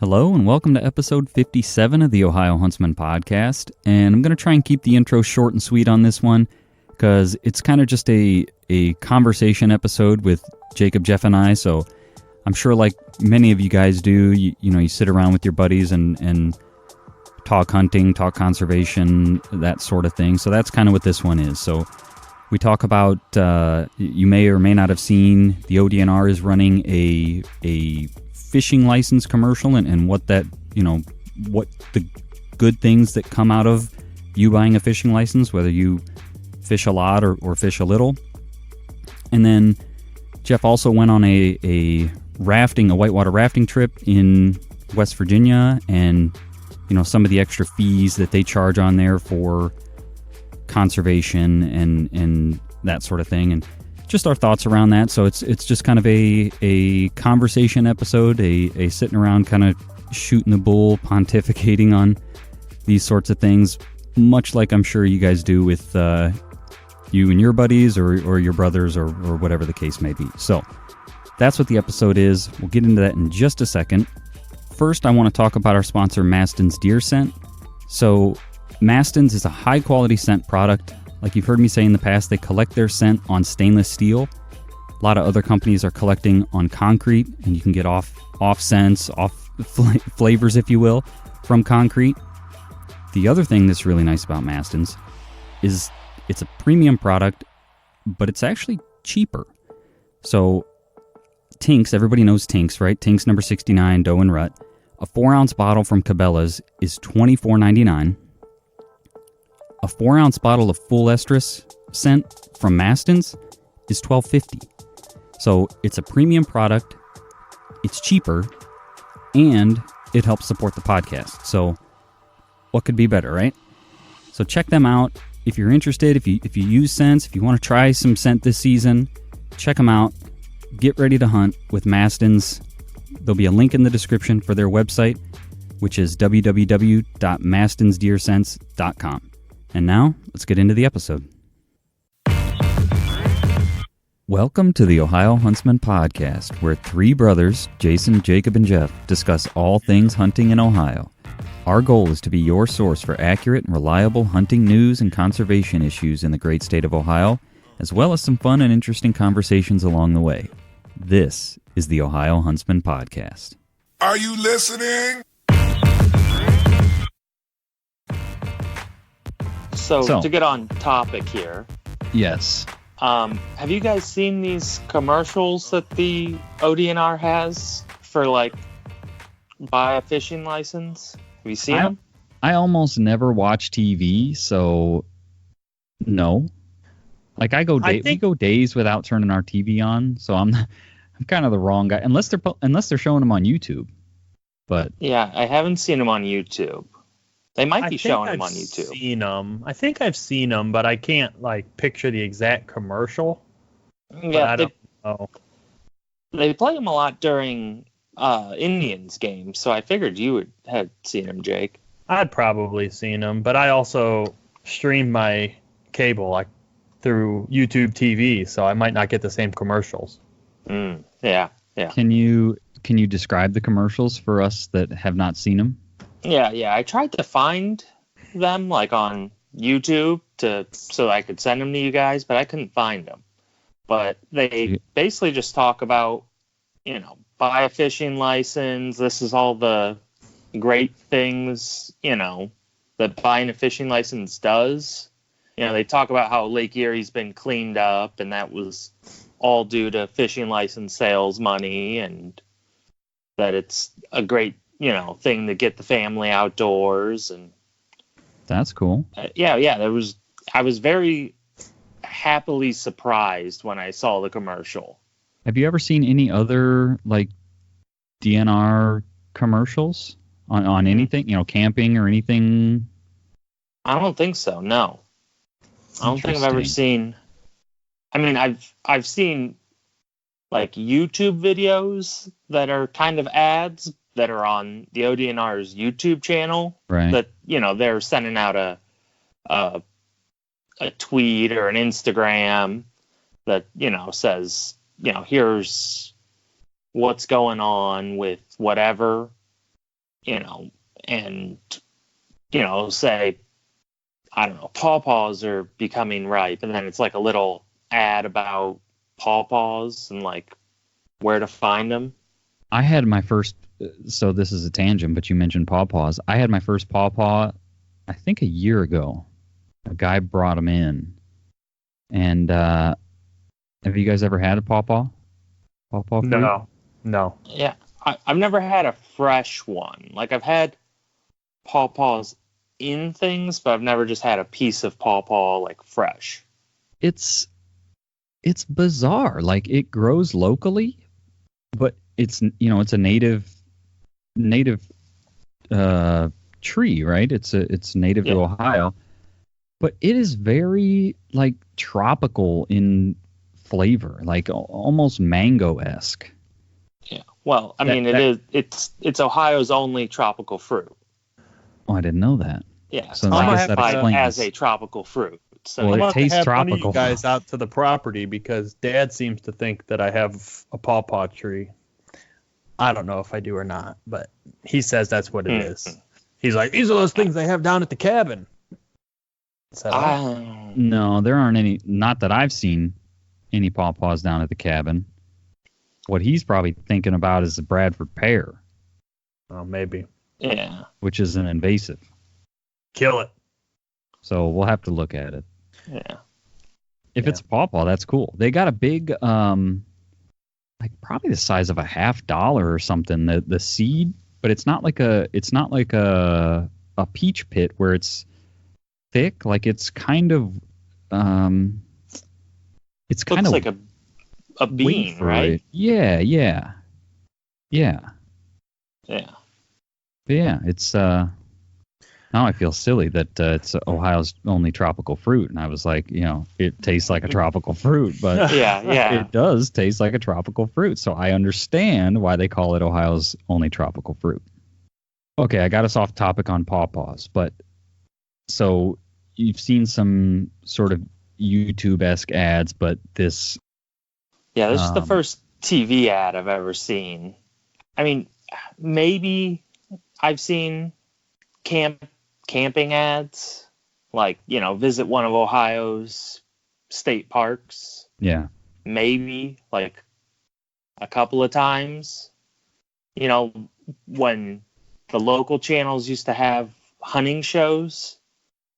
Hello and welcome to episode 57 of the Ohio Huntsman podcast. And I'm going to try and keep the intro short and sweet on this one because it's kind of just a conversation episode with Jacob, Jeff, and I. So I'm sure like many of you guys do, you sit around with your buddies and talk hunting, talk conservation, that sort of thing. So that's kind of what this one is. So we talk about, you may or may not have seen, the ODNR is running a fishing license commercial and what that, what the good things that come out of you buying a fishing license, whether you fish a lot or fish a little. And then Jeff also went on a whitewater rafting trip in West Virginia, and some of the extra fees that they charge on there for conservation and that sort of thing, and just our thoughts around that. So it's just kind of a conversation episode, a sitting around kind of shooting the bull, pontificating on these sorts of things, much like I'm sure you guys do with you and your buddies or your brothers or whatever the case may be. So that's what the episode is. We'll get into that in just a second. First, I want to talk about our sponsor, Mastin's Deer Scent. So Mastin's is a high-quality scent product. Like you've heard me say in the past, they collect their scent on stainless steel. A lot of other companies are collecting on concrete, and you can get off scents, flavors, if you will, from concrete. The other thing that's really nice about Mastin's is it's a premium product, but it's actually cheaper. So Tinks, everybody knows Tinks, right? Tinks number 69, Doe and Rut. A 4-ounce bottle from Cabela's is $24.99. A 4-ounce bottle of full estrus scent from Mastin's is $12.50. So it's a premium product, it's cheaper, and it helps support the podcast. So what could be better, right? So check them out. If you're interested, if you use scents, if you want to try some scent this season, check them out. Get ready to hunt with Mastin's. There'll be a link in the description for their website, which is www.mastinsdeerscents.com. And now, let's get into the episode. Welcome to the Ohio Huntsman Podcast, where three brothers, Jason, Jacob, and Jeff, discuss all things hunting in Ohio. Our goal is to be your source for accurate and reliable hunting news and conservation issues in the great state of Ohio, as well as some fun and interesting conversations along the way. This is the Ohio Huntsman Podcast. Are you listening? So to get on topic here. Yes. Have you guys seen these commercials that the ODNR has for buy a fishing license? Have you seen them? I almost never watch TV, so no. We go days without turning our TV on, so I'm kind of the wrong guy unless they're showing them on YouTube. But yeah, I haven't seen them on YouTube. They might be showing them on YouTube. I think I've seen them, but I can't picture the exact commercial. Yeah, I don't know. They play them a lot during Indians games, so I figured you would have seen them, Jake. I'd probably seen them, but I also stream my cable through YouTube TV, so I might not get the same commercials. Yeah. Can you describe the commercials for us that have not seen them? Yeah. I tried to find them on YouTube so I could send them to you guys, but I couldn't find them. But they basically just talk about, buy a fishing license. This is all the great things, that buying a fishing license does. They talk about how Lake Erie's been cleaned up, and that was all due to fishing license sales money, and that it's a great, thing to get the family outdoors. And that's cool. I was very happily surprised when I saw the commercial. Have you ever seen any other DNR commercials on anything, camping or anything? I don't think so. No, I don't think I've ever seen. I mean, I've seen YouTube videos that are kind of ads that are on the ODNR's YouTube channel. Right. That they're sending out a tweet or an Instagram that says here's what's going on with whatever. and, say, I don't know, pawpaws are becoming ripe. And then it's like a little ad about pawpaws and like where to find them. I had my first, so this is a tangent, but you mentioned pawpaws. I had my first pawpaw, I think a year ago. A guy brought them in. And have you guys ever had a pawpaw? Pawpaw fruit? No. Yeah. I've never had a fresh one. Like, I've had pawpaws in things, but I've never just had a piece of pawpaw, like, fresh. It's bizarre. Like, it grows locally, but it's a native tree, right? It's native to Ohio, but it is very like tropical in flavor, like almost mango-esque. Yeah. Well, I mean, it's Ohio's only tropical fruit. Oh, I didn't know that. Yeah. So I guess that explains as a tropical fruit. So well, I'm it about tastes to have one of tropical. you guys out to the property because Dad seems to think that I have a pawpaw tree. I don't know if I do or not, but he says that's what it is. He's like, these are those things they have down at the cabin. No, there aren't any. Not that I've seen any pawpaws down at the cabin. What he's probably thinking about is the Bradford pear. Oh, maybe. Yeah. Which is an invasive. Kill it. So we'll have to look at it. Yeah. If it's a pawpaw, that's cool. They got a big, like probably the size of $50 or something. The seed, but it's not like a peach pit where it's thick. Like it's kind of, it's kind of like a bean, right? Yeah. But yeah, it's now I feel silly that it's Ohio's only tropical fruit, and I was like, it tastes like a tropical fruit, but yeah, it does taste like a tropical fruit. So I understand why they call it Ohio's only tropical fruit. Okay, I got us off topic on pawpaws, but so you've seen some sort of YouTube-esque ads, but this. Yeah, this is the first TV ad I've ever seen. I mean, maybe I've seen camping ads, like, visit one of Ohio's state parks. Yeah. Maybe, like, a couple of times. When the local channels used to have hunting shows,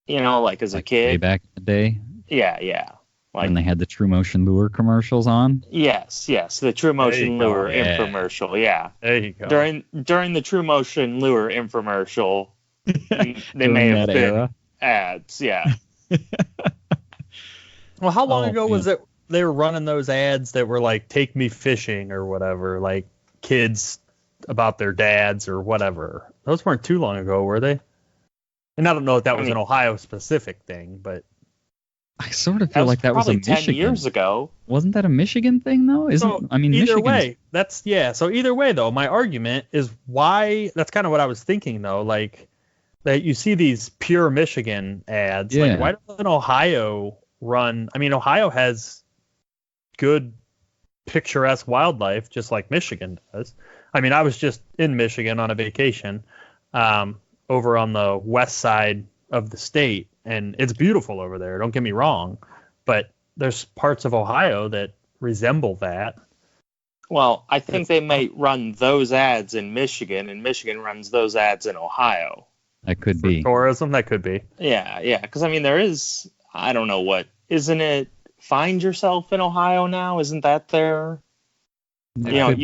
like as a kid. Way back in the day? Yeah. Like, when they had the True Motion Lure commercials on? Yes, the True Motion Lure infomercial, yeah. There you go. During the True Motion Lure infomercial, they may have been era. Ads, yeah. Well, how long ago was it they were running those ads that were like, take me fishing or whatever, like kids about their dads or whatever? Those weren't too long ago, were they? And I don't know if that was an Ohio-specific thing, but... I sort of feel like that was a Michigan. 10 years ago. Wasn't that a Michigan thing, though? Either Michigan's... way, so either way, though, my argument is why, that's kind of what I was thinking, though, like, that you see these pure Michigan ads, like, why doesn't Ohio run? I mean, Ohio has good picturesque wildlife, just like Michigan does. I mean, I was just in Michigan on a vacation, over on the west side of the state, and it's beautiful over there, don't get me wrong, but there's parts of Ohio that resemble that. Well, I think they might run those ads in Michigan, and Michigan runs those ads in Ohio. That could be. Tourism, that could be. Yeah, because I mean, there is, I don't know what, isn't it Find Yourself in Ohio now? Isn't that there? It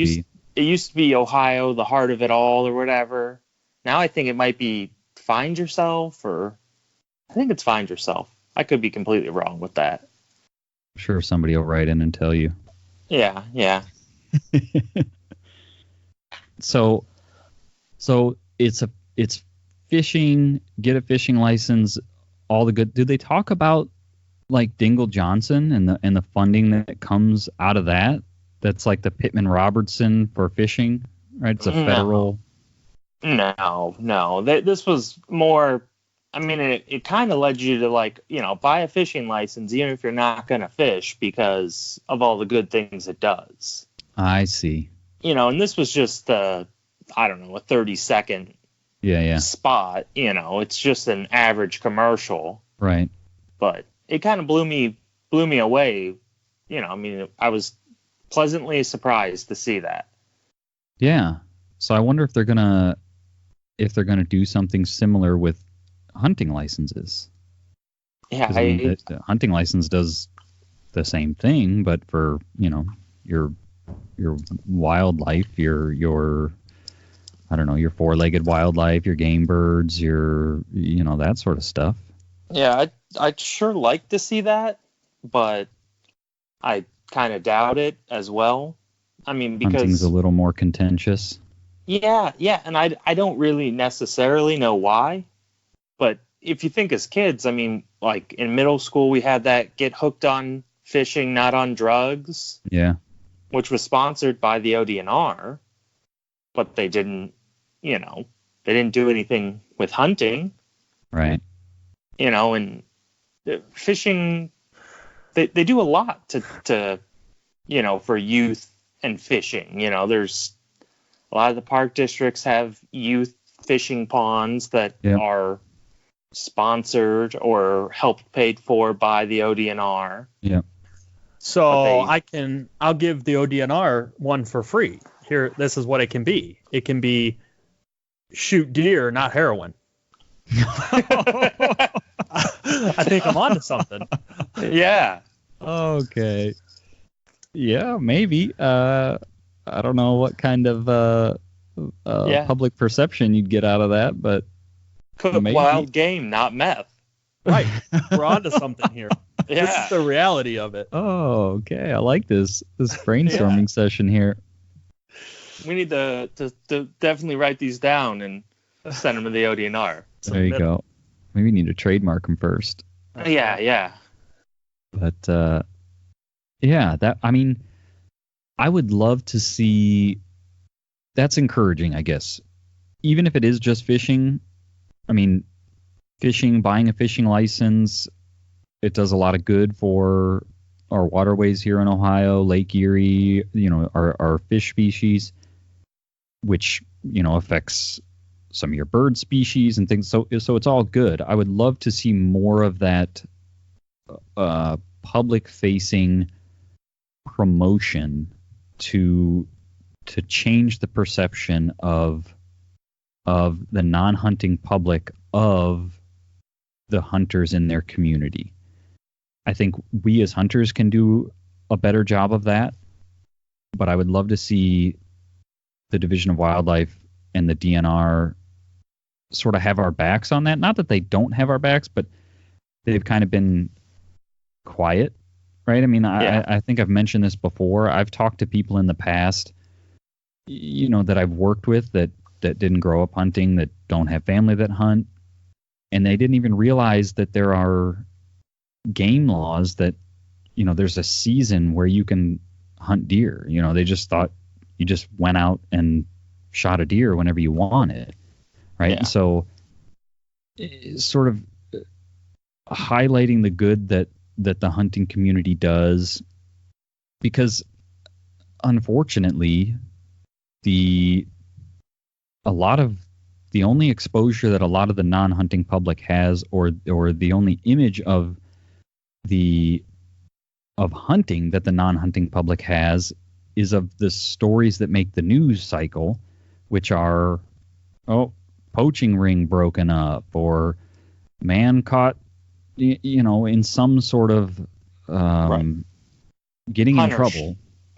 used to be Ohio, the heart of it all, or whatever. Now I think it might be Find Yourself, or I think it's Find Yourself. I could be completely wrong with that. I'm sure somebody will write in and tell you. Yeah. So it's fishing, get a fishing license, all the good. Do they talk about like Dingle Johnson and the funding that comes out of that? That's like the Pittman Robertson for fishing, right? It's a federal. No. This was more. I mean, it kind of led you to like, buy a fishing license even if you're not going to fish because of all the good things it does. I see. And this was just a 30-second spot. You know, it's just an average commercial. Right. But it kind of blew me away. You know, I mean, I was pleasantly surprised to see that. Yeah. So I wonder if they're gonna do something similar with hunting licenses. Yeah, I mean, the hunting license does the same thing, but for, you know, your wildlife, your I don't know, your four-legged wildlife, your game birds, your, you know, that sort of stuff. Yeah, I'd sure like to see that, but I kind of doubt it as well. I mean, because hunting's a little more contentious. Yeah, and I don't really necessarily know why, but if you think as kids, I mean, like in middle school, we had that Get Hooked on Fishing, Not on Drugs. Yeah. Which was sponsored by the ODNR, but they didn't, you know, they didn't do anything with hunting. Right. You know, and fishing, they do a lot to, you know, for youth and fishing. You know, there's a lot of the park districts have youth fishing ponds that are sponsored or helped paid for by the ODNR. Yeah. So I'll give the ODNR one for free. Here, this is what it can be. It can be shoot deer, not heroin. I think I'm onto something. Yeah. Okay. Yeah, maybe. I don't know what kind of public perception you'd get out of that, but cook maybe. Wild game, not meth. Right. We're onto something here. Yeah. This is the reality of it. Oh, okay. I like this brainstorming session here. We need to definitely write these down and send them to the ODNR. There you go. Maybe we need to trademark them first. Yeah. But I mean, I would love to see. That's encouraging, I guess. Even if it is just fishing, I mean, buying a fishing license, it does a lot of good for our waterways here in Ohio, Lake Erie, you know, our fish species, which, you know, affects some of your bird species and things. So it's all good. I would love to see more of that public-facing promotion to change the perception of the non-hunting public of the hunters in their community. I think we as hunters can do a better job of that, but I would love to see the Division of Wildlife and the DNR sort of have our backs on that. Not that they don't have our backs, but they've kind of been quiet, right? I mean, I think I've mentioned this before. I've talked to people in the past, you know, that I've worked with that didn't grow up hunting, that don't have family that hunt, and they didn't even realize that there are game laws that, you know, there's a season where you can hunt deer. You know, they just thought you just went out and shot a deer whenever you wanted, right? And so sort of highlighting the good that the hunting community does, because unfortunately the only exposure that a lot of the non-hunting public has, or the only image of hunting that the non-hunting public has, is of the stories that make the news cycle, which are, poaching ring broken up, or man caught, you know, in some sort of getting in trouble.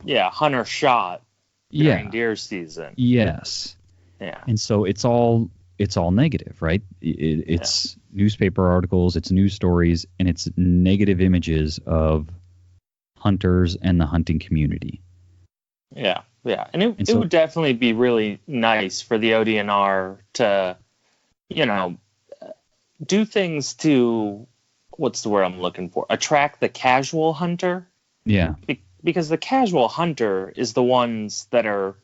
Hunter shot during deer season. Yes. Yeah. And so it's all negative, right? It's newspaper articles, it's news stories, and it's negative images of hunters and the hunting community. Yeah. And it would definitely be really nice for the ODNR to, you know, do things to, what's the word I'm looking for? Attract the casual hunter. Yeah. Because the casual hunter is the ones that are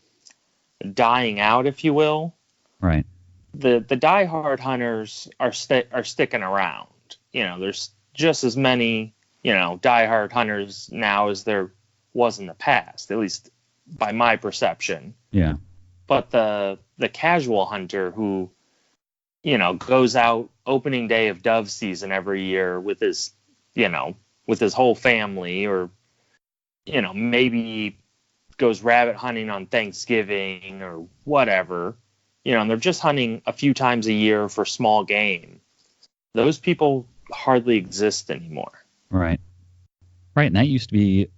dying out, if you will. Right. The diehard hunters are sticking around. You know, there's just as many, you know, diehard hunters now as there was in the past, at least by my perception. Yeah. But the casual hunter who goes out opening day of dove season every year with his whole family, or maybe goes rabbit hunting on Thanksgiving or whatever, and they're just hunting a few times a year for small game. Those people hardly exist anymore. Right. And that used to be,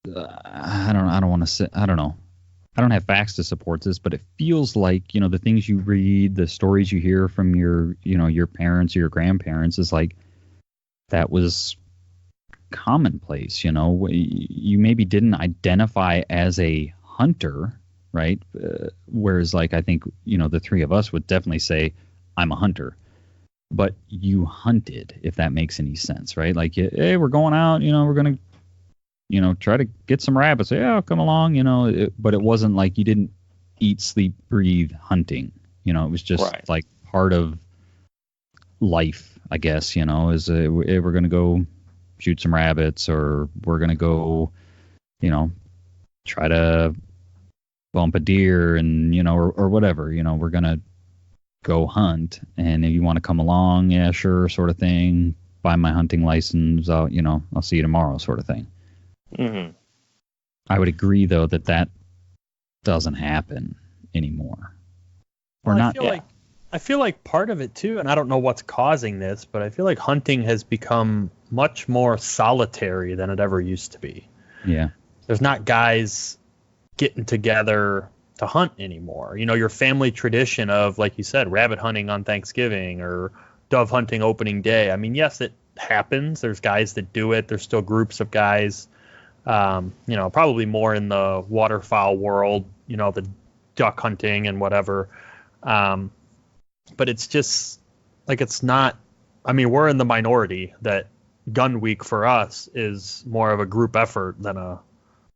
I don't want to say, I don't know. I don't have facts to support this, but it feels like, the things you read, the stories you hear from your parents or your grandparents is like, that was commonplace. You maybe didn't identify as a hunter, right? Whereas like, I think, the three of us would definitely say I'm a hunter, but you hunted, if that makes any sense, right? Like, hey, we're going out, we're going to, try to get some rabbits. Yeah, I'll come along, but it wasn't like you didn't eat, sleep, breathe hunting. It was just right. Like part of life, I guess, is we're going to go shoot some rabbits, or we're going to go, try to bump a deer and, or whatever, we're going to go hunt. And if you want to come along, yeah, sure, sort of thing. Buy my hunting license. I'll see you tomorrow, sort of thing. Mm-hmm. I would agree, though, that doesn't happen anymore. I feel like part of it too, and I don't know what's causing this, but I feel like hunting has become much more solitary than it ever used to be. Yeah. There's not guys getting together to hunt anymore. Your family tradition of, like you said, rabbit hunting on Thanksgiving or dove hunting opening day. I mean, yes, it happens. There's guys that do it. There's still groups of guys. Probably more in the waterfowl world, the duck hunting and whatever. But it's just like, it's not, I mean, we're in the minority that gun week for us is more of a group effort than a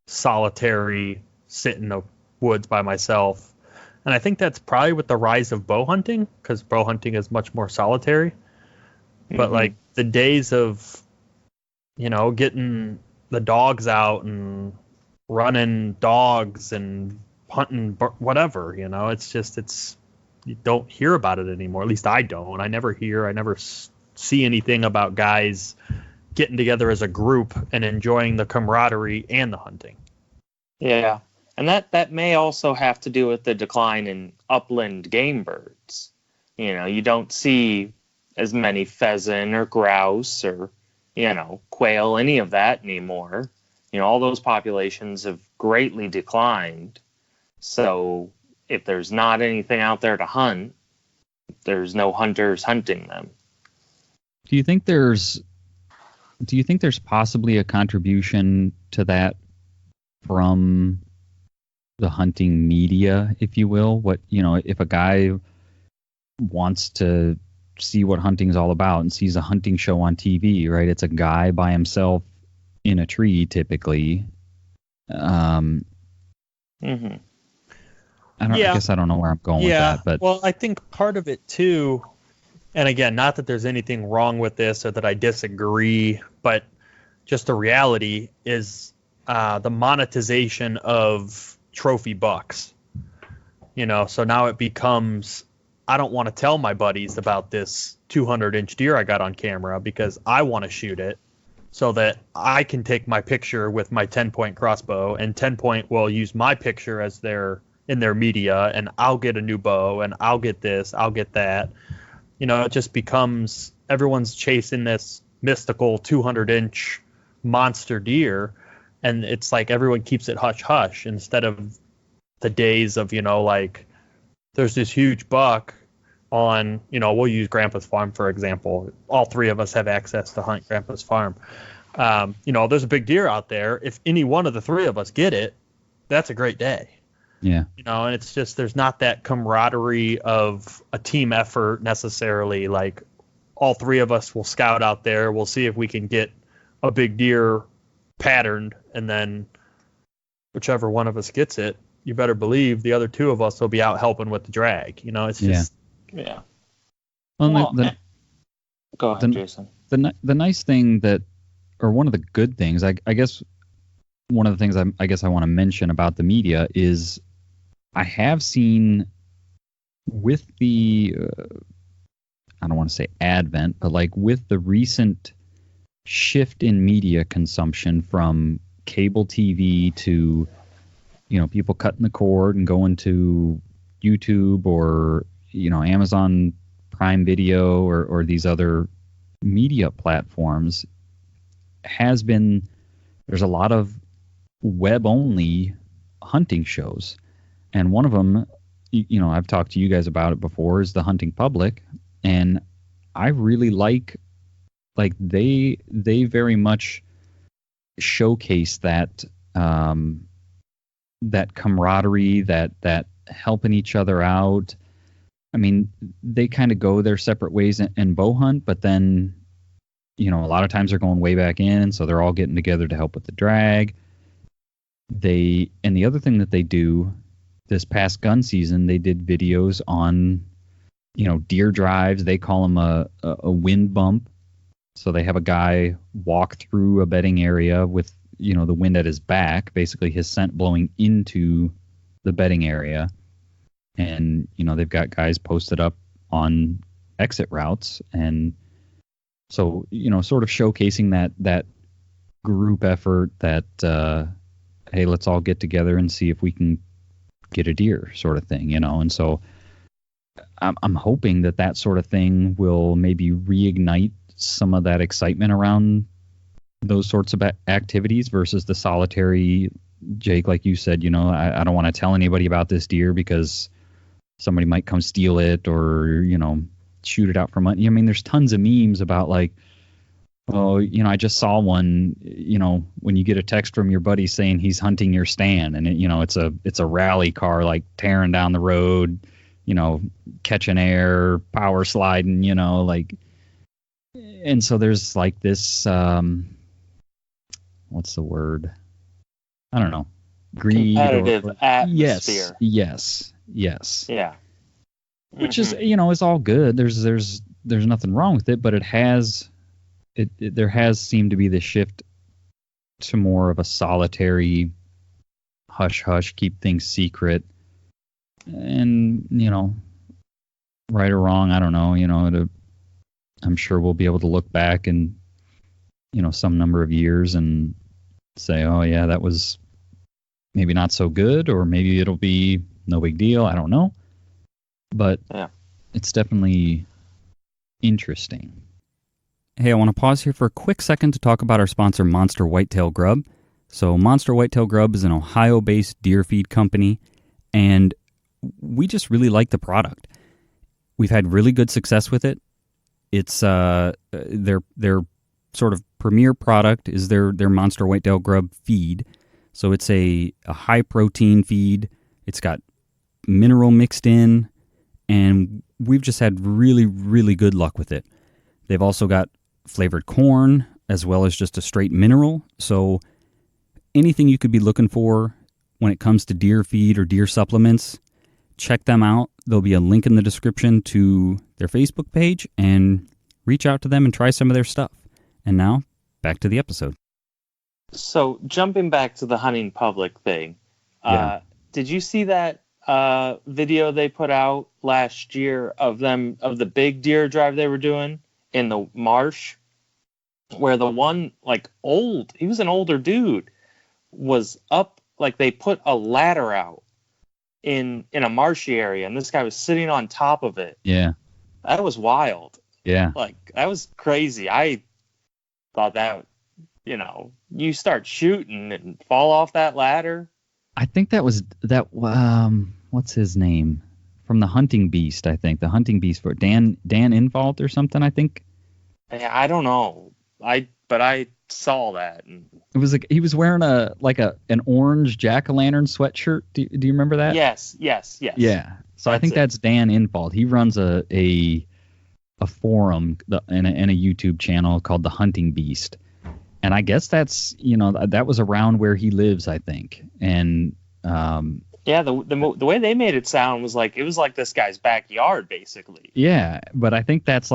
solitary sit in the woods by myself. And I think that's probably with the rise of bow hunting, because bow hunting is much more solitary. Mm-hmm. But like the days of, getting the dogs out and running dogs and hunting whatever, it's you don't hear about it anymore. At least I don't. I never see anything about guys getting together as a group and enjoying the camaraderie and the hunting. Yeah. And that may also have to do with the decline in upland game birds. You don't see as many pheasant or grouse or, quail, any of that anymore. All those populations have greatly declined. So if there's not anything out there to hunt, there's no hunters hunting them. Do you think there's possibly a contribution to that from the hunting media, if you will? What, if a guy wants to see what hunting's all about and sees a hunting show on TV, right? It's a guy by himself in a tree, typically. Mm-hmm. I guess I don't know where I'm going with that, but well, I think part of it too, and again, not that there's anything wrong with this or that I disagree, but just the reality is the monetization of trophy bucks. So now it becomes, I don't want to tell my buddies about this 200-inch deer I got on camera because I want to shoot it so that I can take my picture with my 10-point crossbow, and 10-point will use my picture as in their media, and I'll get a new bow, and I'll get this, I'll get that. It just becomes everyone's chasing this mystical 200-inch monster deer, and it's like everyone keeps it hush-hush instead of the days of, like there's this huge buck on, we'll use Grandpa's farm, for example. All three of us have access to hunt Grandpa's farm. There's a big deer out there. If any one of the three of us get it, that's a great day. Yeah. And it's just, there's not that camaraderie of a team effort necessarily. Like all three of us will scout out there. We'll see if we can get a big deer patterned, and then whichever one of us gets it, you better believe the other two of us will be out helping with the drag. It's just, yeah. Well, go ahead, Jason. The nice thing that, or one of the good things, I guess, one of the things I want to mention about the media is I have seen with the I don't want to say advent, but like with the recent shift in media consumption from cable TV to, people cutting the cord and going to YouTube or, Amazon Prime Video or these other media platforms, there's a lot of web-only hunting shows. And one of them, I've talked to you guys about it before, is The Hunting Public. And I really like they very much showcase that that camaraderie, that helping each other out. I mean, they kind of go their separate ways and bow hunt, but then, a lot of times they're going way back in, so they're all getting together to help with the drag. And the other thing that they do this past gun season, they did videos on, deer drives. They call them a wind bump. So they have a guy walk through a bedding area with, the wind at his back, basically his scent blowing into the bedding area. And, they've got guys posted up on exit routes. And so, sort of showcasing that group effort that, hey, let's all get together and see if we can get a deer sort of thing, And so I'm hoping that sort of thing will maybe reignite some of that excitement around those sorts of activities versus the solitary. Jake, like you said, I don't want to tell anybody about this deer because somebody might come steal it or, shoot it out for money. I mean, there's tons of memes about like, oh, I just saw one, when you get a text from your buddy saying he's hunting your stand and it's a rally car, like tearing down the road, catching air, power sliding, and so there's like this, what's the word? I don't know. Greed. Competitive atmosphere. Yes. Yeah. Which is, is all good. There's nothing wrong with it, but there has seemed to be this shift to more of a solitary hush, keep things secret. And, right or wrong, I don't know, I'm sure we'll be able to look back in, some number of years and say, oh yeah, that was maybe not so good, or maybe it'll be no big deal. I don't know. But yeah, it's definitely interesting. Hey, I want to pause here for a quick second to talk about our sponsor, Monster Whitetail Grub. So Monster Whitetail Grub is an Ohio-based deer feed company, and we just really like the product. We've had really good success with it. It's their sort of premier product is their Monster Whitetail Grub feed. So it's a high protein feed. It's got mineral mixed in, and we've just had really, really good luck with it. They've also got flavored corn as well as just a straight mineral. So anything you could be looking for when it comes to deer feed or deer supplements, check them out. There'll be a link in the description to their Facebook page, and reach out to them and try some of their stuff. And now, back to the episode. So, jumping back to the hunting public thing, did you see that video they put out last year of the big deer drive they were doing in the marsh, where the one, he was an older dude, was up, they put a ladder out in a marshy area, and this guy was sitting on top of it. Yeah. That was wild. Yeah. That was crazy. I thought that, you start shooting and fall off that ladder. I think that was what's his name? From the Hunting Beast, I think. The Hunting Beast for Dan Infault or something, I think. I don't know. But I saw that. And it was he was wearing an orange jack-o'-lantern sweatshirt. Do you remember that? Yes. Yeah. So I think that's Dan Infault. He runs a forum and a YouTube channel called The Hunting Beast. And I guess that's, that was around where he lives, I think. And the way they made it sound was it was like this guy's backyard, basically. Yeah, but I think that's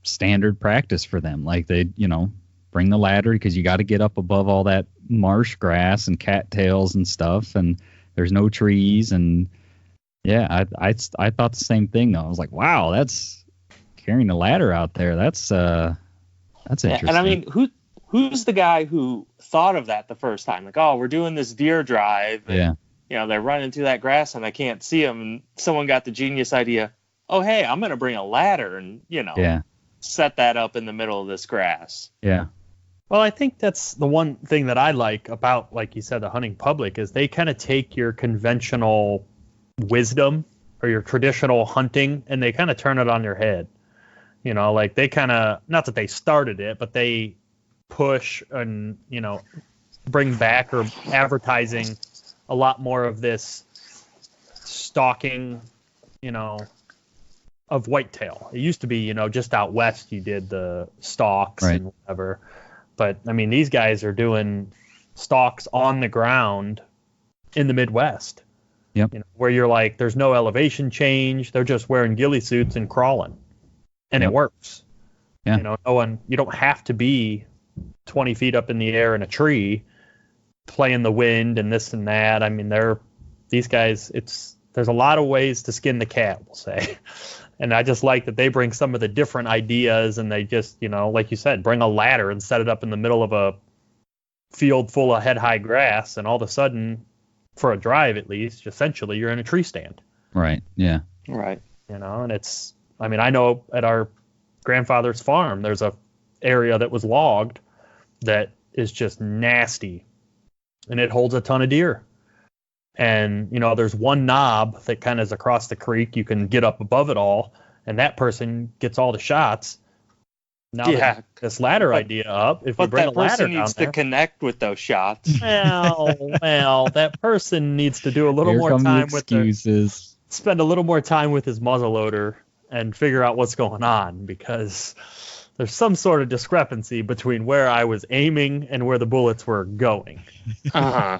standard practice for them. They, bring the ladder because you got to get up above all that marsh grass and cattails and stuff, and there's no trees. And yeah, I thought the same thing though. I was like, wow, that's carrying a ladder out there. That's interesting. And I mean, who's the guy who thought of that the first time? Like, oh, we're doing this deer drive. And, they're running through that grass and I can't see them. And someone got the genius idea, oh, hey, I'm going to bring a ladder and, set that up in the middle of this grass. Yeah. Well, I think that's the one thing that I like about, like you said, the hunting public is they kind of take your conventional wisdom or your traditional hunting and they kind of turn it on their head. Like they kind of, not that they started it, but they push and, bring back or advertising a lot more of this stalking, of whitetail. It used to be, just out west you did the stalks and whatever. But, I mean, these guys are doing stalks on the ground in the Midwest. Yep. Where you're like, there's no elevation change. They're just wearing ghillie suits and crawling. And it works. Yeah. You don't have to be 20 feet up in the air in a tree playing the wind and this and that. I mean, these guys, there's a lot of ways to skin the cat, we'll say. And I just like that they bring some of the different ideas and they just, like you said, bring a ladder and set it up in the middle of a field full of head-high grass. And all of a sudden, for a drive at least, essentially you're in a tree stand. Right. Yeah. Right. And I know at our grandfather's farm, there's a area that was logged that is just nasty. And it holds a ton of deer. And, there's one knob that kind of is across the creek. You can get up above it all, and that person gets all the shots. Now that this ladder idea up, if you bring a ladder down there. But that person needs to connect with those shots. Well, that person needs to do a little more time with excuses. Spend a little more time with his muzzleloader and figure out what's going on, because there's some sort of discrepancy between where I was aiming and where the bullets were going. Uh-huh.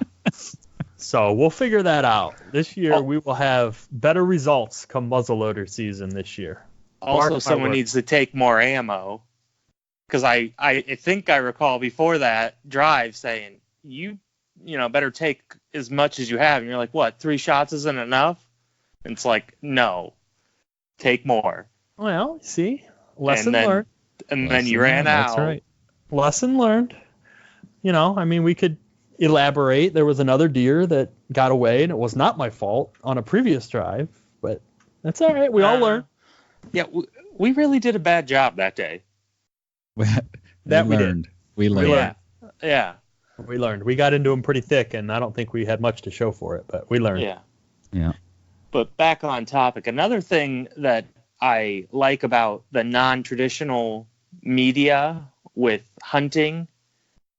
So we'll figure that out. This year we will have better results come muzzleloader season this year. Also, someone needs to take more ammo, because I think I recall before that drive saying, you better take as much as you have. And you're like, what, 3 shots isn't enough? And it's like, no, take more. Well, see, lesson learned. And then you ran out. That's right. Lesson learned. We could elaborate. There was another deer that got away, and it was not my fault on a previous drive, but that's all right. We all learn. Yeah, we really did a bad job that day. We learned. Yeah. We learned. We got into them pretty thick, and I don't think we had much to show for it, but we learned. Yeah. But back on topic, another thing that I like about the non-traditional media with hunting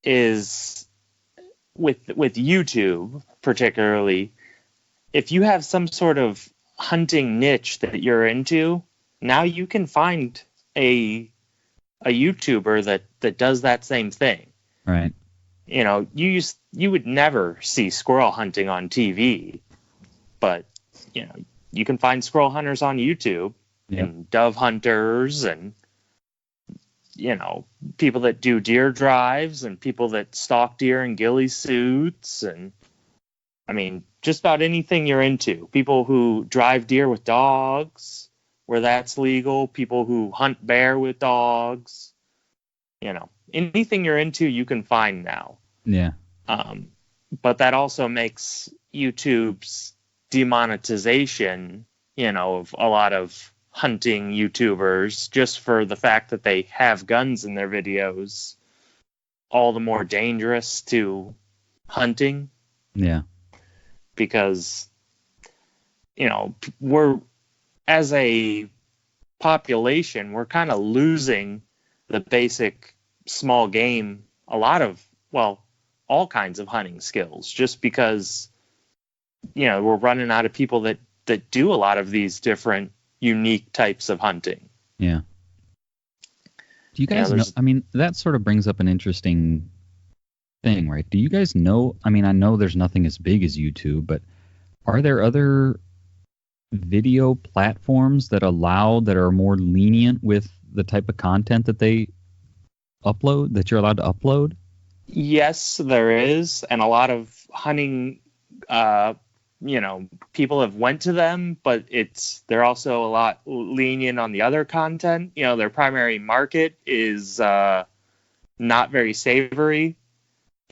is with YouTube particularly, if you have some sort of hunting niche that you're into, now you can find a YouTuber that does that same thing. Right. You would never see squirrel hunting on TV, but you can find squirrel hunters on YouTube. Yep. And dove hunters and people that do deer drives and people that stalk deer in ghillie suits, and I mean just about anything you're into. People who drive deer with dogs where that's legal, people who hunt bear with dogs, anything you're into you can find now. Yeah. But that also makes YouTube's demonetization, of a lot of hunting YouTubers, just for the fact that they have guns in their videos, all the more dangerous to hunting. Yeah. Because, we're, as a population, we're kind of losing the basic small game, a lot of, all kinds of hunting skills, just because, we're running out of people that do a lot of these different unique types of hunting. Yeah. Do you guys know? I mean, that sort of brings up an interesting thing, right? Do you guys know? I mean, I know there's nothing as big as YouTube, but are there other video platforms that are more lenient with the type of content that they upload, that you're allowed to upload? Yes, there is. And a lot of hunting people have went to them, but they're also a lot lenient on the other content. Their primary market is not very savory.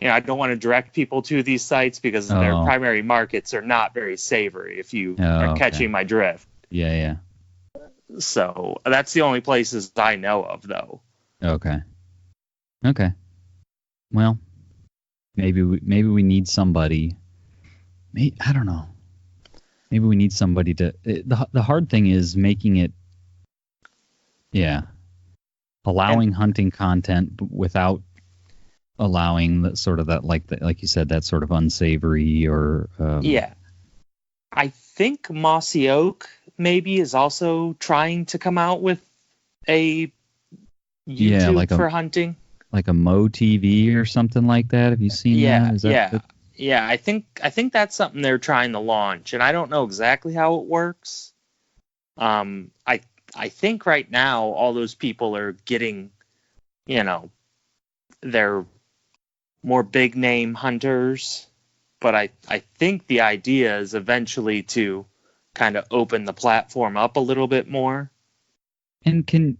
I don't want to direct people to these sites because their primary markets are not very savory, if you are catching my drift. Yeah. So that's the only places I know of, though. Okay. Well, maybe we need somebody. I don't know. Maybe we need somebody to. The hard thing is making it. Yeah. Allowing hunting content without allowing that sort of like you said, that sort of unsavory or. Yeah. I think Mossy Oak maybe is also trying to come out with a YouTube for hunting. Like a Mo TV or something like that. Have you seen that? Yeah. I think that's something they're trying to launch, and I don't know exactly how it works. I think right now all those people are getting, they're more big name hunters, but I think the idea is eventually to kind of open the platform up a little bit more. And can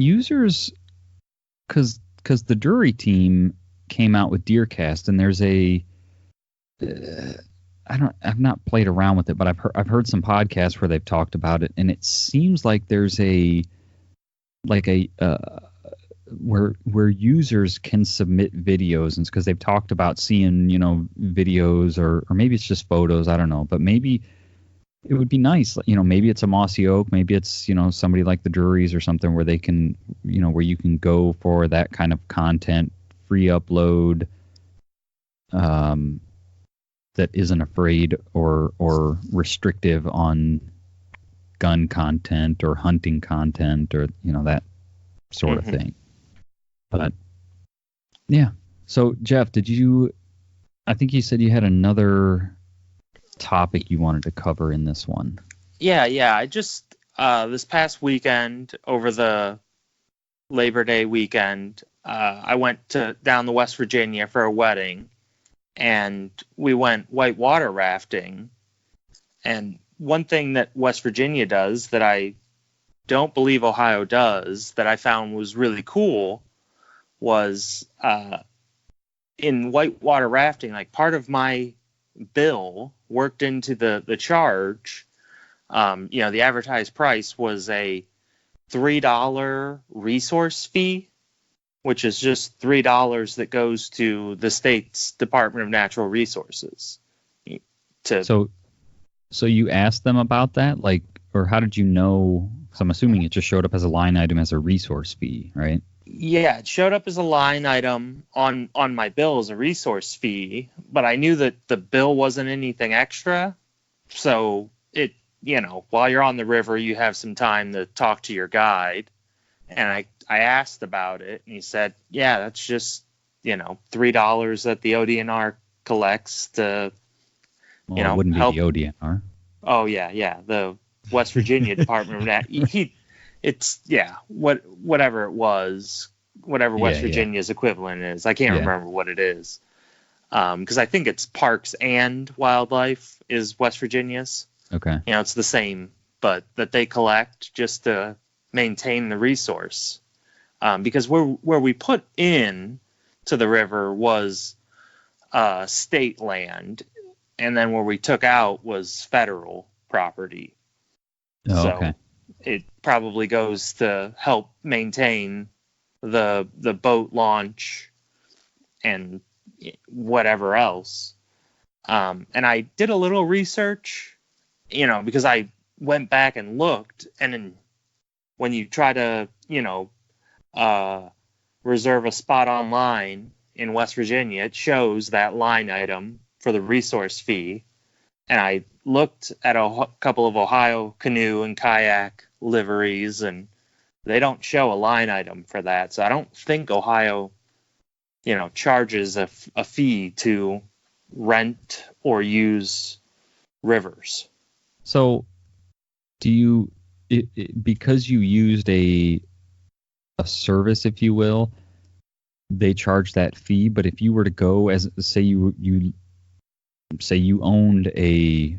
users, because the Drury team came out with Deercast, and there's I've not played around with it, but I've heard some podcasts where they've talked about it, and it seems like there's where users can submit videos, and because they've talked about seeing videos or maybe it's just photos, I don't know, but maybe it would be nice, maybe it's a Mossy Oak, maybe it's somebody like the Drury's or something where they can where you can go for that kind of content, free upload, that isn't afraid or restrictive on gun content or hunting content or that sort of thing. But yeah. So Jeff, I think you said you had another topic you wanted to cover in this one. Yeah. I just this past weekend, over the Labor Day weekend, I went down to West Virginia for a wedding, and we went whitewater rafting. And one thing that West Virginia does that I don't believe Ohio does, that I found was really cool, was in whitewater rafting, like part of my bill worked into the charge. The advertised price was a $3 resource fee, which is just $3 that goes to the state's Department of Natural Resources. So you asked them about that, or how did you know? So I'm assuming it just showed up as a line item as a resource fee, right? Yeah, it showed up as a line item on my bill as a resource fee, but I knew that the bill wasn't anything extra. So it, while you're on the river, you have some time to talk to your guide. And I asked about it, and he said, yeah, that's just, $3 that the ODNR collects to, it wouldn't help. Be the ODNR. Oh, yeah. The West Virginia Department of Nat. Whatever it was, whatever West Virginia's equivalent is. I can't remember what it is. Because I think it's Parks and Wildlife is West Virginia's. Okay. It's the same, but that they collect just to maintain the resource. Because where we put in to the river was state land, and then where we took out was federal property. Oh, okay. So it probably goes to help maintain the boat launch and whatever else. And I did a little research, because I went back and looked, and then when you try to, reserve a spot online in West Virginia, it shows that line item for the resource fee. And I looked at a couple of Ohio canoe and kayak liveries, and they don't show a line item for that. So I don't think Ohio, charges a fee to rent or use rivers. So do you, because you used a service, if you will, they charge that fee, but if you were to go, as say you say you owned a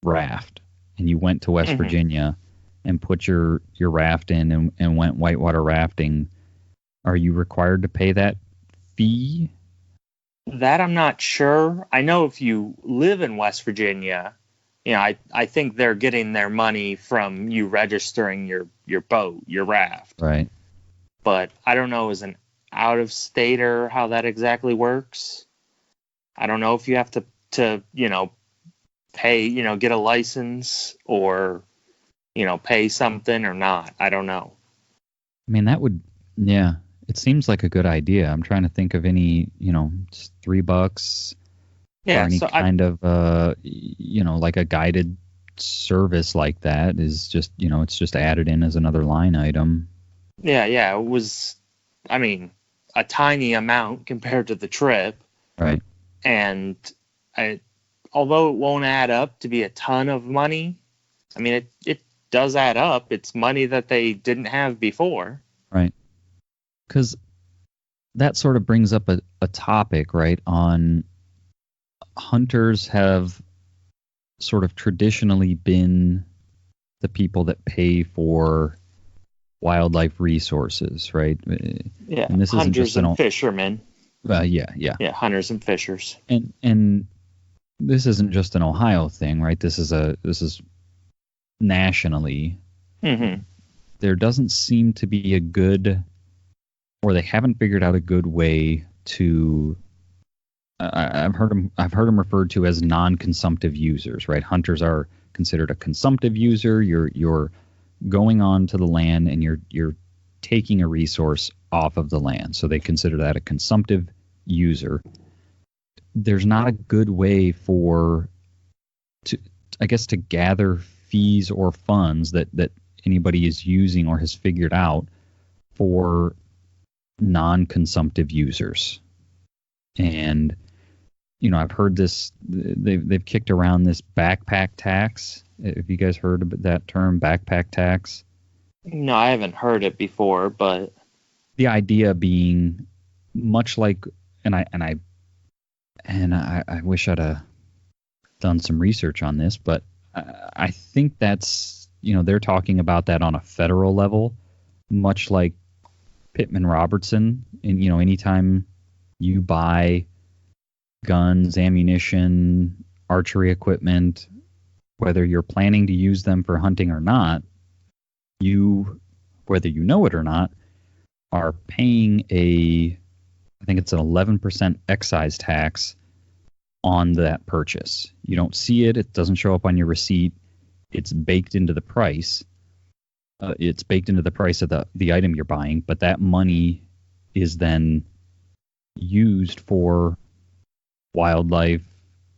raft and you went to West Mhm. Virginia and put your raft in and went whitewater rafting, are you required to pay that fee? That I'm not sure. I know if you live in West Virginia, I think they're getting their money from you registering your boat, your raft. Right. But I don't know as an out of stater how that exactly works. I don't know if you have to pay, get a license or pay something or not. I don't know. I mean, that would, yeah, it seems like a good idea. I'm trying to think of any, just $3 Yeah, or any so kind of, like a guided service like that is just, it's just added in as another line item. yeah, it was, I mean, a tiny amount compared to the trip. Right. And although it won't add up to be a ton of money, I mean, it does add up. It's money that they didn't have before. Right. Because that sort of brings up a topic, right, on hunters have sort of traditionally been the people that pay for wildlife resources, right? Yeah, and this isn't hunters just and fishermen. Yeah. Yeah, hunters and fishers. And this isn't just an Ohio thing, right? This is nationally. Mm-hmm. There doesn't seem to be a good, or they haven't figured out a good way to. I've heard them referred to as non-consumptive users, right? Hunters are considered a consumptive user. You're going on to the land and you're taking a resource off of the land, so they consider that a consumptive user. There's not a good way to gather fees or funds that anybody is using or has figured out for non-consumptive users. And I've heard this, they've kicked around this backpack tax. Have you guys heard of that term, backpack tax? No, I haven't heard it before, but The idea being much like, and I wish I'd have done some research on this, but I think that's, they're talking about that on a federal level, much like Pittman Robertson. And, anytime you buy guns, ammunition, archery equipment, whether you're planning to use them for hunting or not, whether you know it or not, are paying I think it's an 11% excise tax on that purchase. You don't see it. It doesn't show up on your receipt. It's baked into the price. It's baked into the price of the item you're buying, but that money is then used for wildlife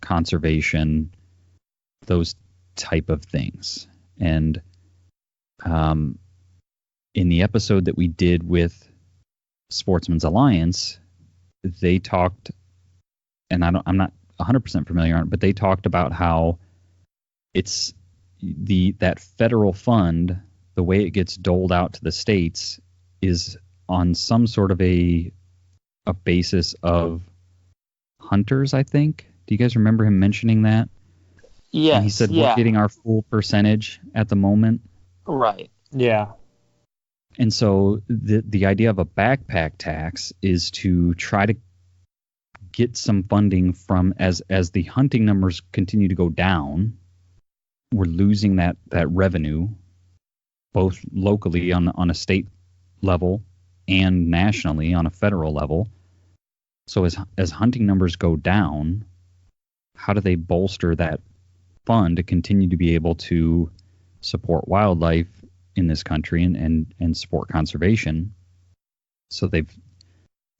conservation, those type of things. And in the episode that we did with Sportsman's Alliance, they talked, and I'm not 100% familiar on it, but they talked about how it's that federal fund, the way it gets doled out to the states is on some sort of a basis of hunters, I think. Do you guys remember him mentioning that? yes, And he said, yeah, we're getting our full percentage at the moment. right. Yeah. And so the idea of a backpack tax is to try to get some funding from, as the hunting numbers continue to go down, we're losing that revenue, both locally on a state level and nationally on a federal level. So as hunting numbers go down, how do they bolster that fund to continue to be able to support wildlife in this country and support conservation? So they've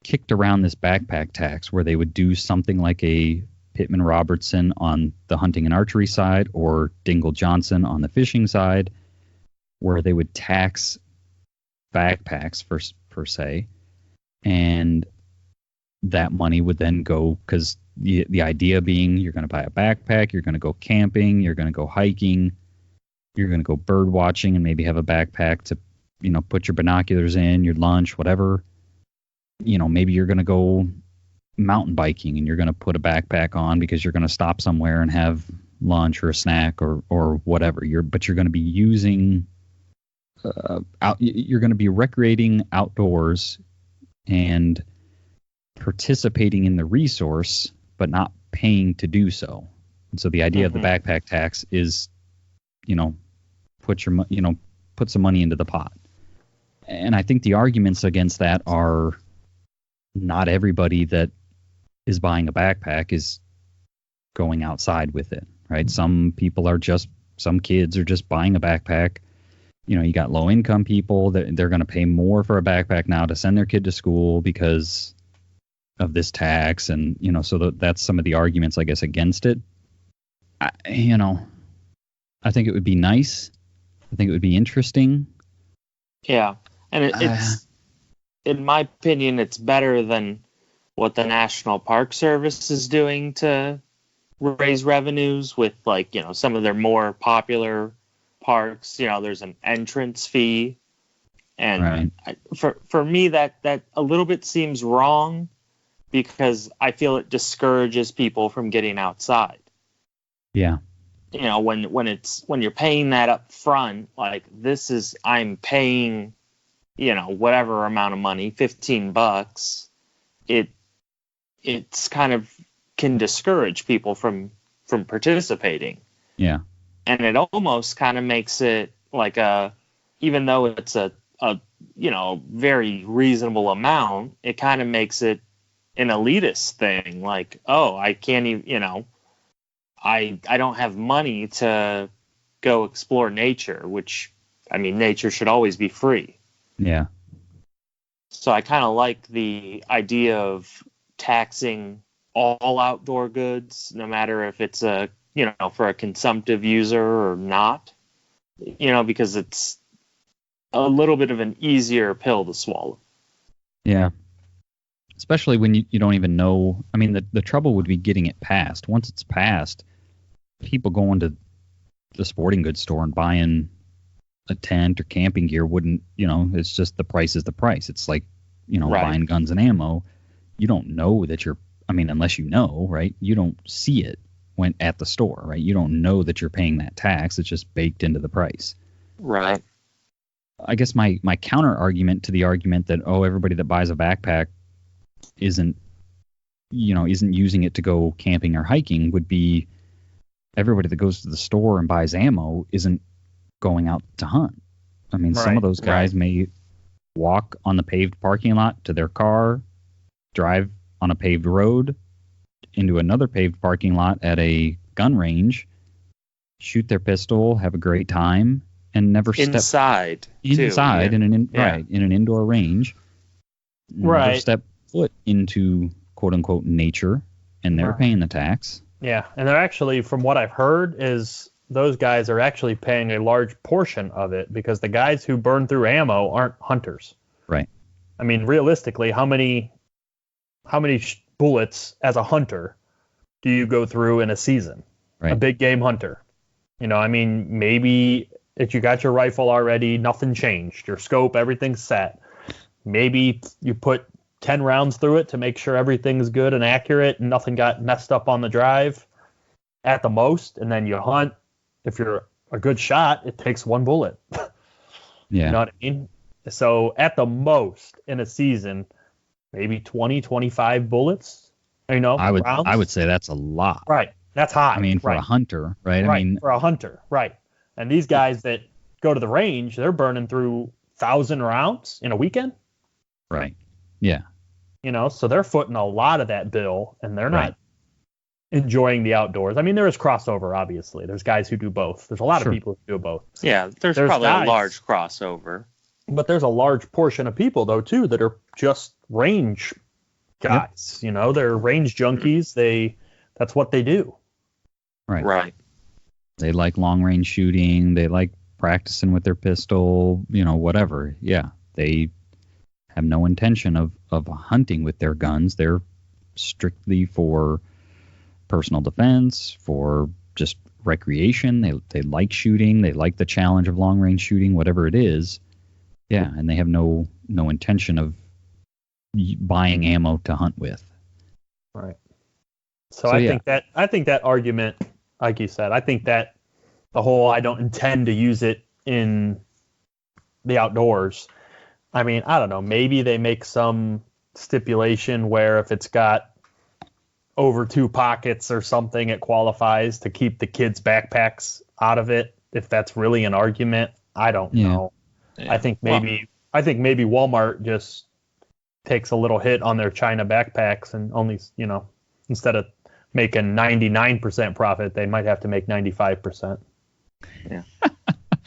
kicked around this backpack tax where they would do something like a Pittman Robertson on the hunting and archery side, or Dingle Johnson on the fishing side, where they would tax backpacks per se, and that money would then go, because the idea being you're going to buy a backpack, you're going to go camping, you're going to go hiking, you're going to go bird watching, and maybe have a backpack to put your binoculars in, your lunch, whatever. Maybe you're going to go mountain biking and you're going to put a backpack on because you're going to stop somewhere and have lunch or a snack or whatever. But you're going to be using you're going to be recreating outdoors and participating in the resource, but not paying to do so. And so the idea of the backpack tax is, put some money into the pot. And I think the arguments against that are not everybody that is buying a backpack is going outside with it, right? Some kids are just buying a backpack. You got low income people that they're going to pay more for a backpack now to send their kid to school because of this tax. And, so that's some of the arguments, I guess, against it. I think it would be nice. I think it would be interesting. Yeah. And it's, in my opinion, it's better than what the National Park Service is doing to raise revenues with, some of their more popular parks. There's an entrance fee. And for me, that a little bit seems wrong because I feel it discourages people from getting outside. Yeah. When you're paying that up front, I'm paying, whatever amount of money, $15, it's kind of can discourage people from participating. Yeah. And it almost kind of makes it like even though it's a very reasonable amount, it kind of makes it an elitist thing. Like, oh, I can't even, I don't have money to go explore nature, which, nature should always be free. Yeah. So I kind of like the idea of taxing all outdoor goods, no matter if it's for a consumptive user or not, because it's a little bit of an easier pill to swallow. Yeah. Especially when you don't even know. The trouble would be getting it passed. Once it's passed, people going to the sporting goods store and buying a tent or camping gear wouldn't, it's just the price is the price. It's like, buying guns and ammo. You don't know that unless you know, right? You don't see it when at the store, right? You don't know that you're paying that tax. It's just baked into the price. Right. I guess my counter argument to the argument that, everybody that buys a backpack isn't using it to go camping or hiking would be everybody that goes to the store and buys ammo isn't going out to hunt. Some of those guys may walk on the paved parking lot to their car, drive on a paved road into another paved parking lot at a gun range, shoot their pistol, have a great time, and never step inside in an indoor range. Never step foot into quote unquote nature, and they're paying the tax. Yeah, and they're actually, from what I've heard, is those guys are actually paying a large portion of it because the guys who burn through ammo aren't hunters. Right. Realistically, how many bullets as a hunter do you go through in a season? Right. A big game hunter. Maybe if you got your rifle already, nothing changed. Your scope, everything's set. Maybe you put 10 rounds through it to make sure everything's good and accurate and nothing got messed up on the drive at the most. And then you hunt. If you're a good shot, it takes one bullet. Yeah. You know what I mean? So at the most in a season, maybe 20, 25 bullets, rounds. I would say that's a lot. Right. That's high. For a hunter, right? Right. For a hunter. Right. And these guys that go to the range, they're burning through 1,000 rounds in a weekend. Right. Yeah. So they're footing a lot of that bill, and they're not enjoying the outdoors. There is crossover, obviously. There's guys who do both. There's a lot of people who do both. Yeah, there's probably a large crossover. But there's a large portion of people, though, too, that are just range guys. Yep. They're range junkies. That's what they do. Right. They like long range shooting. They like practicing with their pistol, whatever. Yeah. They have no intention of hunting with their guns. They're strictly for personal defense, for just recreation. They like shooting. They like the challenge of long range shooting, whatever it is. Yeah, and they have no intention of buying ammo to hunt with. Right. So I think that argument, like you said, I think that the whole I don't intend to use it in the outdoors. I mean, I don't know. Maybe they make some stipulation where if it's got over 2 pockets or something, it qualifies to keep the kids' backpacks out of it. If that's really an argument, I don't know. Yeah. I think maybe Walmart just takes a little hit on their China backpacks and only, instead of making 99% profit, they might have to make 95%. Yeah.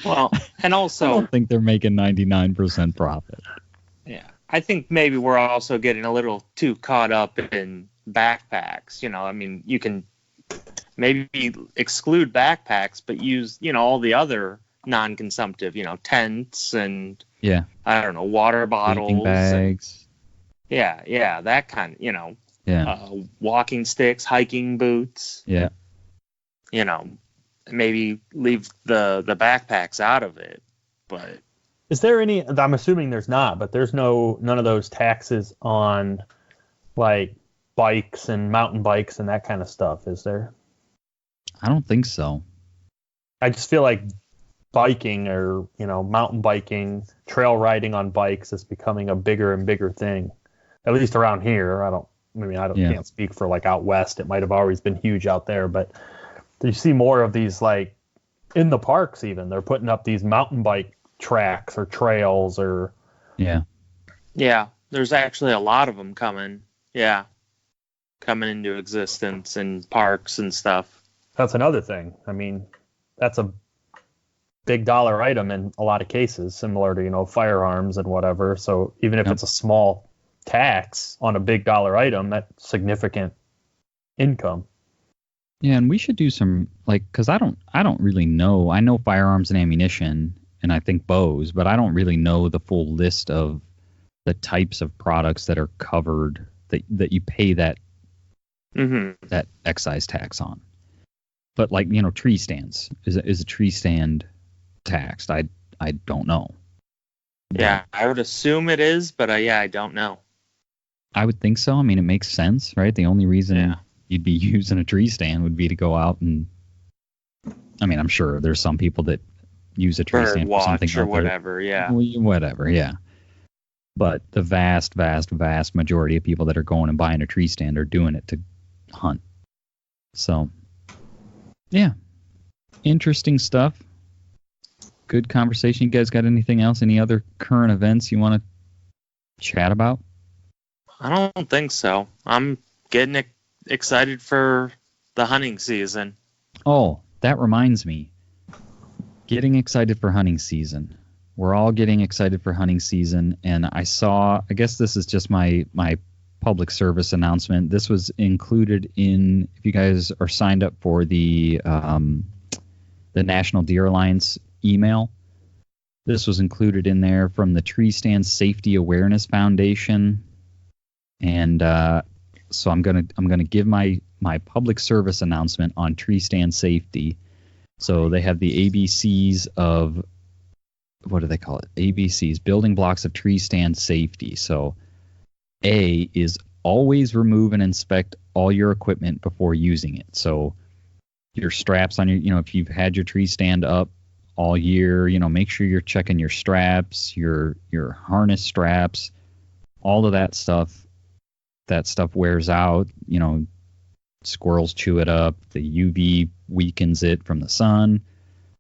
Well, and also I don't think they're making 99% profit. Yeah. I think maybe we're also getting a little too caught up in backpacks. I mean, you can maybe exclude backpacks, but use, all the other non-consumptive, tents and I don't know, water bottles, sleeping bags. And, that kind of, walking sticks, hiking boots. Yeah. Maybe leave the backpacks out of it, but is there any? I'm assuming there's not, but there's none of those taxes on like bikes and mountain bikes and that kind of stuff, is there? I don't think so. I just feel like biking or mountain biking, trail riding on bikes is becoming a bigger and bigger thing, at least around here. Can't speak for like out west. It might have always been huge out there, but you see more of these, like in the parks even. They're putting up these mountain bike tracks or trails or... Yeah, there's actually a lot of them coming into existence in parks and stuff. That's another thing. I mean, that's a big dollar item in a lot of cases, similar to, firearms and whatever. So even if it's a small tax on a big dollar item, that's significant income. Yeah, and we should do some, because I don't really know. I know firearms and ammunition, and I think bows, but I don't really know the full list of the types of products that are covered that you pay that that excise tax on. But tree stands, is a tree stand taxed? I don't know. Yeah, I would assume it is, but I don't know. I would think so. I mean, it makes sense, right? The only reason you'd be using a tree stand would be to go out and, I mean, I'm sure there's some people that use a tree stand for something or whatever, whatever, yeah. But the vast, vast, vast majority of people that are going and buying a tree stand are doing it to hunt. So, yeah, interesting stuff. Good conversation. You guys got anything else? Any other current events you want to chat about? I don't think so. I'm getting excited for the hunting season. Oh, that reminds me. Getting excited for hunting season. We're all getting excited for hunting season, and I guess this is just my public service announcement. This was included in, if you guys are signed up for the National Deer Alliance email, this was included in there from the Tree Stand Safety Awareness Foundation. And so I'm gonna give my public service announcement on tree stand safety. So they have the ABCs of, what do they call it? ABCs, building blocks of tree stand safety. So A is always remove and inspect all your equipment before using it. So your straps on your, if you've had your tree stand up all year, make sure you're checking your straps, your harness straps, all of that stuff. That stuff wears out, squirrels chew it up, the UV weakens it from the sun.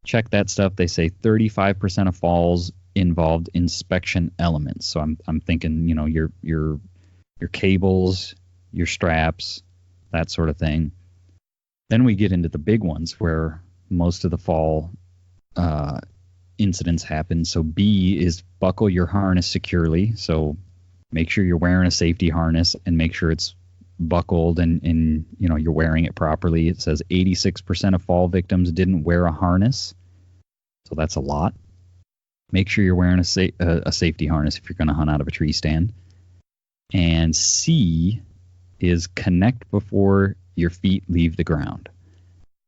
Check that stuff. They say 35% of falls involved inspection elements. So I'm thinking, your cables, your straps, that sort of thing. Then we get into the big ones where most of the fall incidents happen. So B is buckle your harness securely. So make sure you're wearing a safety harness and make sure it's buckled and you're wearing it properly. It says 86% of fall victims didn't wear a harness. So that's a lot. Make sure you're wearing a safety harness if you're going to hunt out of a tree stand. And C is connect before your feet leave the ground.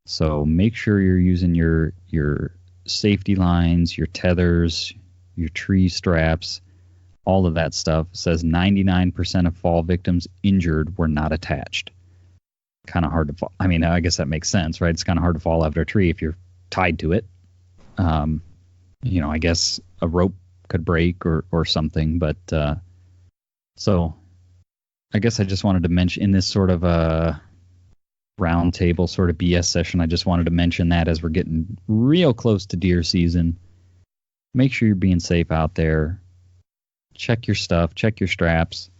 So make sure you're using your safety lines, your tethers, your tree straps, all of that stuff. It says 99% of fall victims injured were not attached. Kind of hard to fall. I mean, I guess that makes sense, right? It's kind of hard to fall after a tree if you're tied to it. I guess a rope could break or something, but so I guess I just wanted to mention in this sort of a round table sort of BS session, I just wanted to mention that as we're getting real close to deer season, make sure you're being safe out there. Check your stuff, check your straps.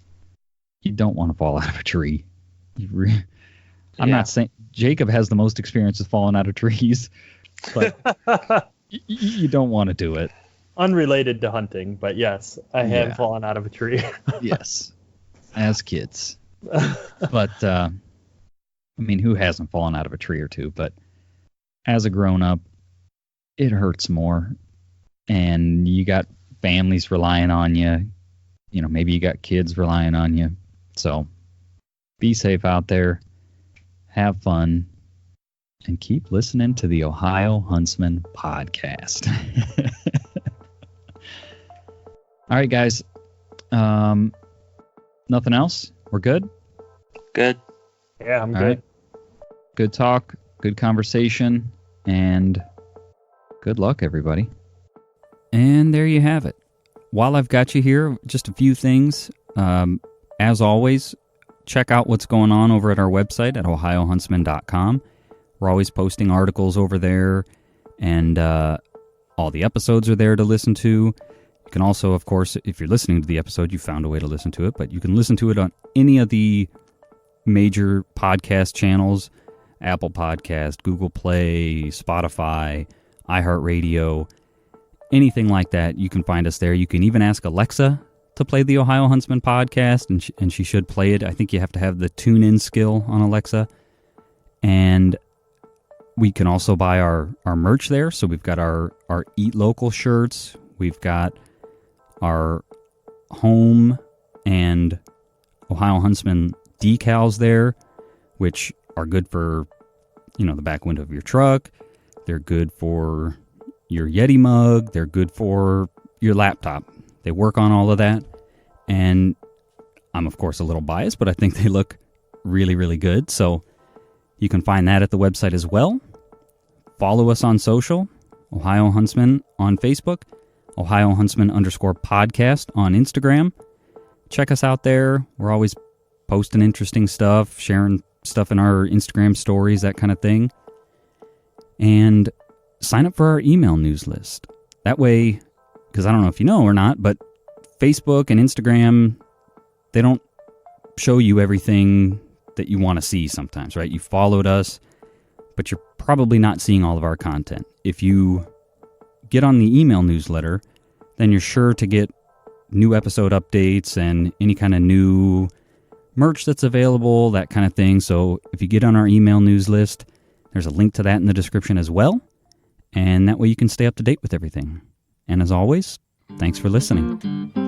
You don't want to fall out of a tree. I'm not saying Jacob has the most experience with falling out of trees, but you don't want to do it. Unrelated to hunting, but yes, I have fallen out of a tree. Yes, as kids. But, who hasn't fallen out of a tree or two? But as a grown-up, it hurts more. And you got families relying on you. Maybe you got kids relying on you. So be safe out there. Have fun. And keep listening to the Ohio Huntsman podcast. All right, guys. Nothing else? We're good? Good. Yeah, I'm All good. Right. Good talk, good conversation, and good luck, everybody. And there you have it. While I've got you here, just a few things. As always, check out what's going on over at our website at ohiohuntsman.com. We're always posting articles over there, and all the episodes are there to listen to. You can also, of course, if you're listening to the episode, you found a way to listen to it, but you can listen to it on any of the major podcast channels, Apple Podcast, Google Play, Spotify, iHeartRadio, anything like that. You can find us there. You can even ask Alexa to play the Ohio Huntsman podcast, and she should play it. I think you have to have the tune-in skill on Alexa. And we can also buy our merch there. So we've got our Eat Local shirts. We've got our home and Ohio Huntsman decals there, which are good for, the back window of your truck. They're good for your Yeti mug. They're good for your laptop. They work on all of that. And I'm, of course, a little biased, but I think they look really, really good. So you can find that at the website as well. Follow us on social, Ohio Huntsman on Facebook, Ohio Huntsman _podcast on Instagram. Check us out there. We're always posting interesting stuff, sharing stuff in our Instagram stories, that kind of thing. And sign up for our email news list. That way, because I don't know if you know or not, but Facebook and Instagram, they don't show you everything that you want to see sometimes, right? You followed us, but you're probably not seeing all of our content. If you get on the email newsletter, then you're sure to get new episode updates and any kind of new merch that's available, that kind of thing. So if you get on our email news list, there's a link to that in the description as well. And that way you can stay up to date with everything. And as always, thanks for listening.